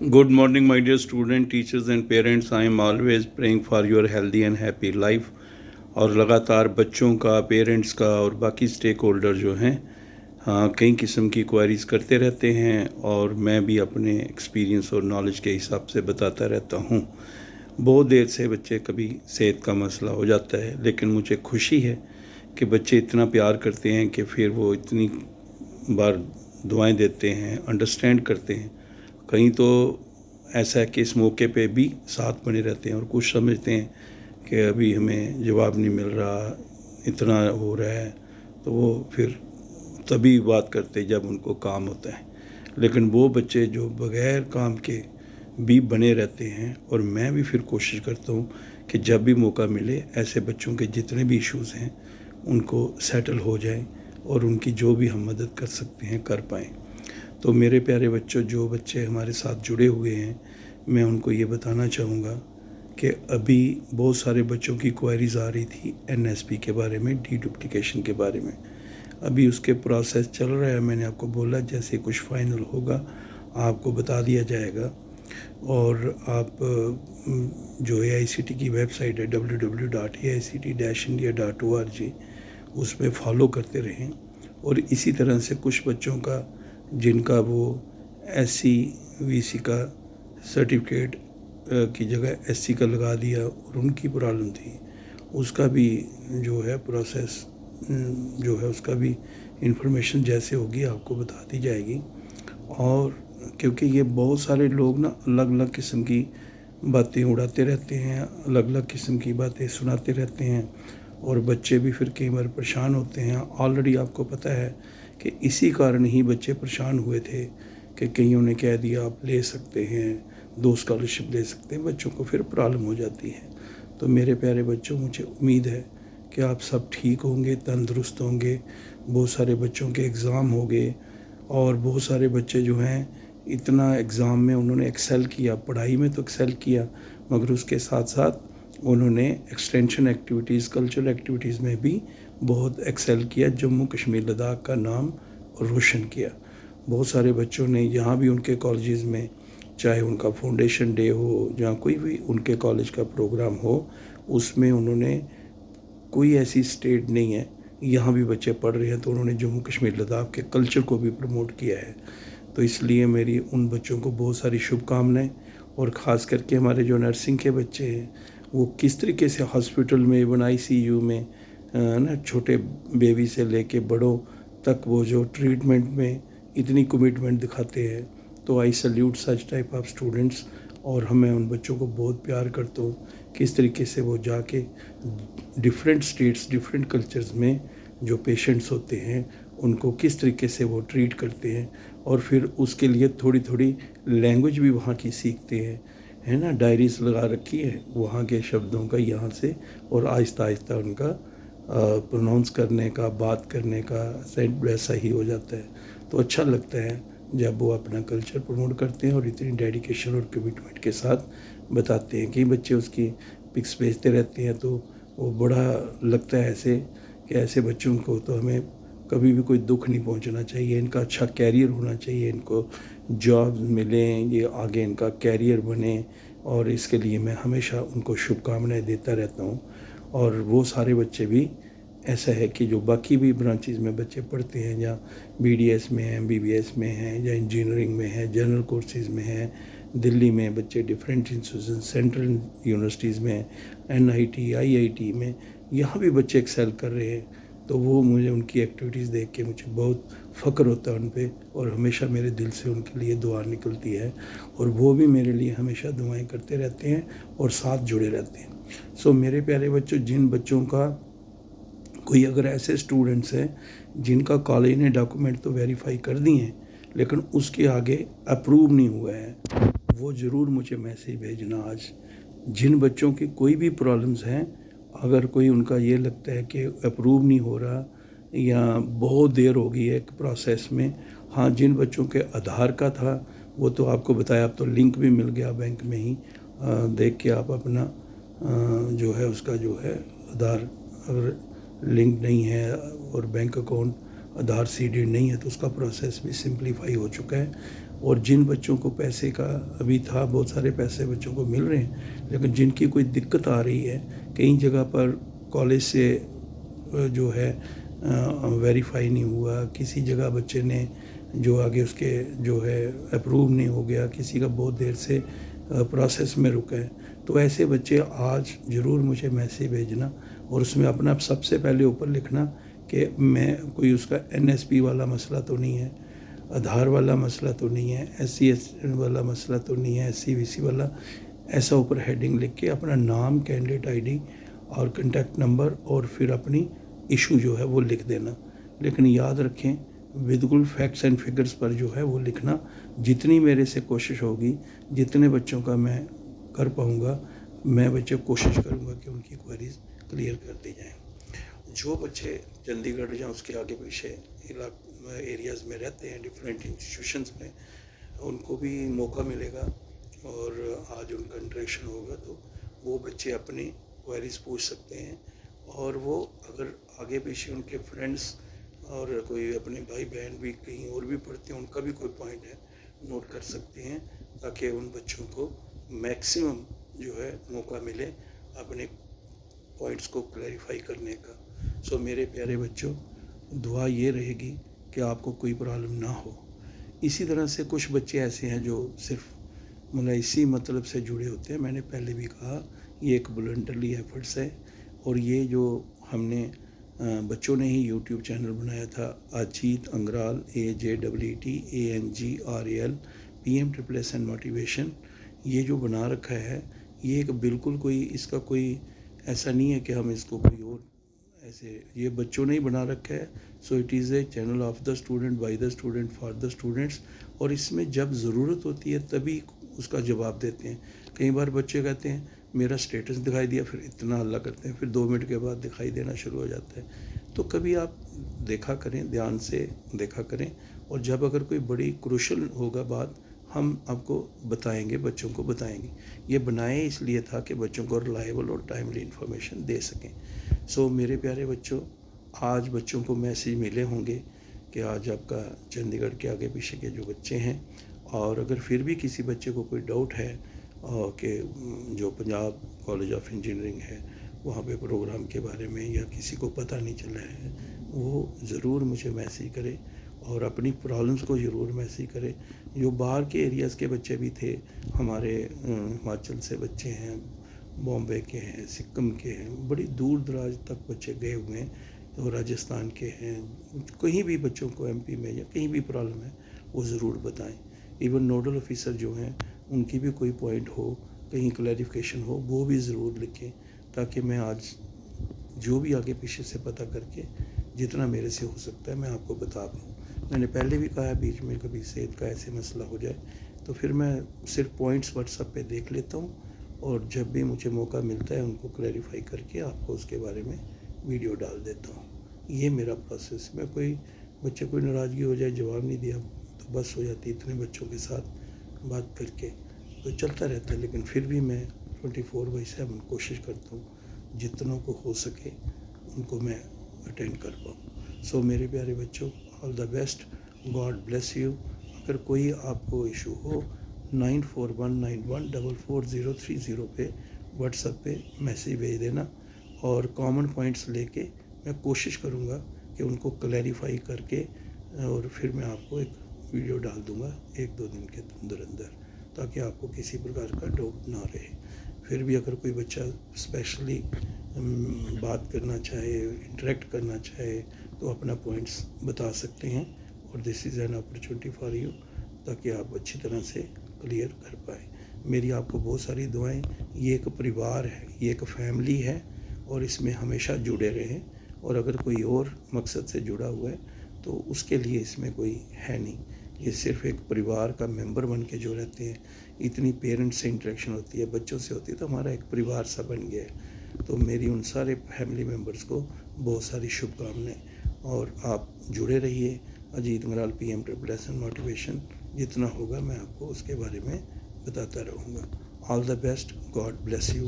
Good morning, my dear student, teachers and parents. I am always praying for your healthy and happy life. और लगातार बच्चों का, parents का और बाकी स्टेक होल्डर जो हैं, हाँ, कई किस्म की क्वेरीज़ करते रहते हैं और मैं भी अपने एक्सपीरियंस और नॉलेज के हिसाब से बताता रहता हूँ। बहुत देर से बच्चे कभी सेहत का मसला हो जाता है, लेकिन मुझे खुशी है कि बच्चे इतना प्यार करते हैं कि फिर वो इतनी बार दुआएं देते हैं, अंडरस्टैंड करते हैं। कहीं तो ऐसा है कि इस मौके पे भी साथ बने रहते हैं और कुछ समझते हैं कि अभी हमें जवाब नहीं मिल रहा, इतना हो रहा है, तो वो फिर तभी बात करते जब उनको काम होता है। लेकिन वो बच्चे जो बग़ैर काम के भी बने रहते हैं, और मैं भी फिर कोशिश करता हूँ कि जब भी मौका मिले ऐसे बच्चों के जितने भी इश्यूज़ हैं उनको सेटल हो जाएं और उनकी जो भी हम मदद कर सकते हैं कर पाएँ। तो मेरे प्यारे बच्चों, जो बच्चे हमारे साथ जुड़े हुए हैं, मैं उनको ये बताना चाहूँगा कि अभी बहुत सारे बच्चों की क्वेरीज़ आ रही थी एनएसपी के बारे में, डीडुप्लिकेशन के बारे में। अभी उसके प्रोसेस चल रहा है। मैंने आपको बोला जैसे कुछ फाइनल होगा आपको बता दिया जाएगा। और आप जो AICTE की वेबसाइट है www.aict-india.org, उस पर फॉलो करते रहें। और इसी तरह से कुछ बच्चों का जिनका वो SC/VC का सर्टिफिकेट की जगह SC का लगा दिया और उनकी प्रॉब्लम थी, उसका भी जो है प्रोसेस जो है उसका भी इंफॉर्मेशन जैसे होगी आपको बता दी जाएगी। और क्योंकि ये बहुत सारे लोग ना अलग अलग किस्म की बातें उड़ाते रहते हैं, अलग अलग किस्म की बातें सुनाते रहते हैं, और बच्चे भी फिर कई बार परेशान होते हैं। ऑलरेडी आपको पता है कि इसी कारण ही बच्चे परेशान हुए थे कि कईयों ने कह दिया आप ले सकते हैं, 2 स्कॉलरशिप ले सकते हैं, बच्चों को फिर प्रॉब्लम हो जाती है। तो मेरे प्यारे बच्चों, मुझे उम्मीद है कि आप सब ठीक होंगे, तंदुरुस्त होंगे। बहुत सारे बच्चों के एग्ज़ाम हो गए और बहुत सारे बच्चे जो हैं इतना एग्ज़ाम में उन्होंने एक्सेल किया, पढ़ाई में तो एक्सेल किया, मगर उसके साथ साथ उन्होंने एक्सटेंशन एक्टिविटीज़, कल्चरल एक्टिविटीज़ में भी बहुत एक्सेल किया, जम्मू कश्मीर लद्दाख का नाम रोशन किया। बहुत सारे बच्चों ने यहाँ भी उनके कॉलेजेस में, चाहे उनका फाउंडेशन डे हो या कोई भी उनके कॉलेज का प्रोग्राम हो, उसमें उन्होंने, कोई ऐसी स्टेट नहीं है, यहाँ भी बच्चे पढ़ रहे हैं तो उन्होंने जम्मू कश्मीर लद्दाख के कल्चर को भी प्रमोट किया है। तो इसलिए मेरी उन बच्चों को बहुत सारी शुभकामनाएं। और ख़ास करके हमारे जो नर्सिंग के बच्चे हैं वो किस तरीके से हॉस्पिटल में, इवन ICU में ना, छोटे बेबी से लेके बड़ों तक वो जो ट्रीटमेंट में इतनी कमिटमेंट दिखाते हैं, तो I salute such type of students. और मैं उन बच्चों को बहुत प्यार करता हूँ, किस तरीके से वो जाके डिफरेंट स्टेट्स, डिफरेंट कल्चर्स में जो पेशेंट्स होते हैं उनको किस तरीके से वो ट्रीट करते हैं, और फिर उसके लिए थोड़ी थोड़ी लैंग्वेज भी वहाँ की सीखते हैं, है ना। डायरीज लगा रखी है वहाँ के शब्दों का यहाँ से, और आहिस्ता आहिस्ता उनका प्रोनाउंस करने का, बात करने का सेंट वैसा ही हो जाता है। तो अच्छा लगता है जब वो अपना कल्चर प्रमोट करते हैं और इतनी डेडिकेशन और कमिटमेंट के साथ बताते हैं। कई बच्चे उसकी पिक्स भेजते रहते हैं, तो वो बड़ा लगता है ऐसे कि ऐसे बच्चों को तो हमें कभी भी कोई दुख नहीं पहुंचना चाहिए। इनका अच्छा कैरियर होना चाहिए, इनको जॉब मिलें, ये आगे इनका कैरियर बने, और इसके लिए मैं हमेशा उनको शुभकामनाएं देता रहता हूँ। और वो सारे बच्चे भी, ऐसा है कि जो बाकी भी ब्रांचेस में बच्चे पढ़ते हैं, या BDS में हैं, MBBS में हैं, या इंजीनियरिंग में हैं, जनरल कोर्सेज में हैं, दिल्ली में बच्चे डिफरेंट इंस्टीट्यूशन, सेंट्रल यूनिवर्सिटीज़ में, NIT, IIT में, यहाँ भी बच्चे एक्सेल कर रहे हैं। तो वो मुझे उनकी एक्टिविटीज़ देख के मुझे बहुत फ़ख्र होता है उन पे, और हमेशा मेरे दिल से उनके लिए दुआ निकलती है, और वो भी मेरे लिए हमेशा दुआएं करते रहते हैं और साथ जुड़े रहते हैं। सो मेरे प्यारे बच्चों, जिन बच्चों का, कोई अगर ऐसे स्टूडेंट्स हैं जिनका कॉलेज ने डॉक्यूमेंट तो वेरीफाई कर दिए हैं लेकिन उसके आगे अप्रूव नहीं हुआ है, वो ज़रूर मुझे मैसेज भेजना आज। जिन बच्चों की कोई भी प्रॉब्लम्स हैं, अगर कोई उनका ये लगता है कि अप्रूव नहीं हो रहा या बहुत देर हो गई है एक प्रोसेस में, हाँ, जिन बच्चों के आधार का था वो तो आपको बताया, अब तो लिंक भी मिल गया बैंक में ही, देख के आप अपना जो है उसका जो है आधार, अगर लिंक नहीं है और बैंक अकाउंट आधार सीडेड नहीं है तो उसका प्रोसेस भी सिंप्लीफाई हो चुका है। اور جن بچوں کو پیسے کا ابھی تھا، بہت سارے پیسے بچوں کو مل رہے ہیں، لیکن جن کی کوئی دقت آ رہی ہے، کئی جگہ پر کالج سے جو ہے ویریفائی نہیں ہوا، کسی جگہ بچے نے جو آگے اس کے جو ہے اپروو نہیں ہو گیا، کسی کا بہت دیر سے پروسیس میں رکا ہے، تو ایسے بچے آج ضرور مجھے میسیج بھیجنا، اور اس میں اپنا سب سے پہلے اوپر لکھنا کہ میں کوئی اس کا NSP والا مسئلہ تو نہیں ہے، آدھار والا مسئلہ تو نہیں ہے، SC والا مسئلہ تو نہیں ہے، SC/VC والا، ایسا اوپر ہیڈنگ لکھ کے اپنا نام، کینڈیڈیٹ ID اور کنٹیکٹ نمبر، اور پھر اپنی ایشو جو ہے وہ لکھ دینا. لیکن یاد رکھیں بالکل فیکٹس اینڈ فگرز پر جو ہے وہ لکھنا. جتنی میرے سے کوشش ہوگی، جتنے بچوں کا میں کر پاؤں گا، میں بچے کوشش کروں گا کہ ان کی کوئریز کلیئر کر دی جائیں. جو بچے چندی گڑھ یا اس کے آگے پیچھے ایریاز میں رہتے ہیں، ڈفرینٹ انسٹیٹیوشنز میں، ان کو بھی موقع ملے گا اور آج ان کا انٹریکشن ہوگا، تو وہ بچے اپنی کوئریز پوچھ سکتے ہیں، اور وہ اگر آگے پیچھے ان کے فرینڈس اور کوئی اپنے بھائی بہن بھی کہیں اور بھی پڑھتے ہیں، ان کا بھی کوئی پوائنٹ ہے، نوٹ کر سکتے ہیں، تاکہ ان بچوں کو میکسیمم جو ہے موقع ملے اپنے پوائنٹس کو کلیریفائی کرنے کا. سو میرے پیارے بچوں، دعا یہ رہے گی کہ آپ کو کوئی پرابلم نہ ہو. اسی طرح سے کچھ بچے ایسے ہیں جو صرف اسی مطلب سے جڑے ہوتے ہیں. میں نے پہلے بھی کہا، یہ ایک والنٹرلی ایفرٹس ہے، اور یہ جو ہم نے بچوں نے ہی یوٹیوب چینل بنایا تھا، Ajeet Angral AJEET ANGRAL PM motivation, یہ جو بنا رکھا ہے، یہ ایک بالکل کوئی اس کا کوئی ایسا نہیں ہے کہ ہم اس کو کوئی اور ایسے، یہ بچوں نے ہی بنا رکھا ہے. So it is a channel of the student, by the student, for the students, اور اس میں جب ضرورت ہوتی ہے تبھی اس کا جواب دیتے ہیں. کئی بار بچے کہتے ہیں میرا اسٹیٹس دکھائی دیا، پھر اتنا ہلہ کرتے ہیں، پھر 2 منٹ کے بعد دکھائی دینا شروع ہو جاتا ہے. تو کبھی آپ دیکھا کریں، دھیان سے دیکھا کریں، اور جب اگر کوئی بڑی کروشل ہوگا بات، ہم آپ کو بتائیں گے، بچوں کو بتائیں گے. یہ بنائے اس لیے تھا کہ بچوں کو ریلائبل اور ٹائملی انفارمیشن دے سکیں. سو میرے پیارے بچوں، آج بچوں کو میسیج ملے ہوں گے کہ آج آپ کا چندی گڑھ کے آگے پیچھے کے جو بچے ہیں، اور اگر پھر بھی کسی بچے کو کوئی ڈاؤٹ ہے کہ جو پنجاب کالج آف انجینئرنگ ہے وہاں پہ پروگرام کے بارے میں، یا کسی کو پتہ نہیں چلا ہے، وہ ضرور مجھے میسیج کرے، اور اپنی پرابلمس کو ضرور میسیج کرے. جو باہر کے ایریاز کے بچے بھی تھے، ہمارے ہماچل سے بچے ہیں، بامبے کے ہیں، سکم کے ہیں، بڑی دور دراز تک بچے گئے ہوئے ہیں، تو راجستھان کے ہیں. کہیں بھی بچوں کو MP میں یا کہیں بھی پرابلم ہے، وہ ضرور بتائیں. ایون نوڈل آفیسر جو ہیں، ان کی بھی کوئی پوائنٹ ہو، کہیں کلیریفیکیشن ہو، وہ بھی ضرور لکھیں، تاکہ میں آج جو بھی آگے پیچھے سے پتہ کر کے جتنا میرے سے ہو سکتا ہے میں آپ کو بتا دوں. میں نے پہلے بھی کہا، بیچ میں کبھی صحت کا ایسے مسئلہ ہو جائے تو پھر میں صرف پوائنٹس واٹس ایپ پہ دیکھ لیتا ہوں، اور جب بھی مجھے موقع ملتا ہے ان کو کلیریفائی کر کے آپ کو اس کے بارے میں ویڈیو ڈال دیتا ہوں. یہ میرا پروسیس. میں کوئی بچے کوئی ناراضگی ہو جائے، جواب نہیں دیا تو بس ہو جاتی. اتنے بچوں کے ساتھ بات کر کے تو چلتا رہتا ہے، لیکن پھر بھی میں 24/7 کوشش کرتا ہوں جتنوں کو ہو سکے ان کو میں اٹینڈ کر پاؤں. سو میرے پیارے بچوں، all the best, God bless you. اگر کوئی آپ کو ایشو ہو، 9419144030 پہ واٹس ایپ پہ میسیج بھیج دینا، اور کامن پوائنٹس لے کے میں کوشش کروں گا کہ ان کو کلیریفائی کر کے، اور پھر میں آپ کو ایک ویڈیو ڈال دوں گا 1-2 دن کے اندر، تاکہ آپ کو کسی پرکار کا ڈاؤٹ نہ رہے. پھر بھی اگر کوئی بچہ اسپیشلی بات کرنا چاہے، انٹریکٹ کرنا چاہے، تو اپنا پوائنٹس بتا سکتے ہیں، اور this is an opportunity for you, تاکہ آپ اچھی طرح سے کلیئر کر پائیں. میری آپ کو بہت ساری دعائیں. یہ ایک پریوار ہے، یہ ایک فیملی ہے، اور اس میں ہمیشہ جڑے رہیں. اور اگر کوئی اور مقصد سے جڑا ہوا ہے تو اس کے لیے اس میں کوئی ہے نہیں. یہ صرف ایک پریوار کا ممبر بن کے جو رہتے ہیں. اتنی پیرنٹس سے انٹریکشن ہوتی ہے، بچوں سے ہوتی ہے، تو ہمارا ایک پریوار سا بن گیا ہے. تو میری ان سارے فیملی ممبرس کو بہت ساری شبھ کامنائیں، اور آپ جڑے رہیے. اجیت انگرال PM موٹیویشن، جتنا ہوگا میں آپ کو اس کے بارے میں بتاتا رہوں گا. All the best, God bless you.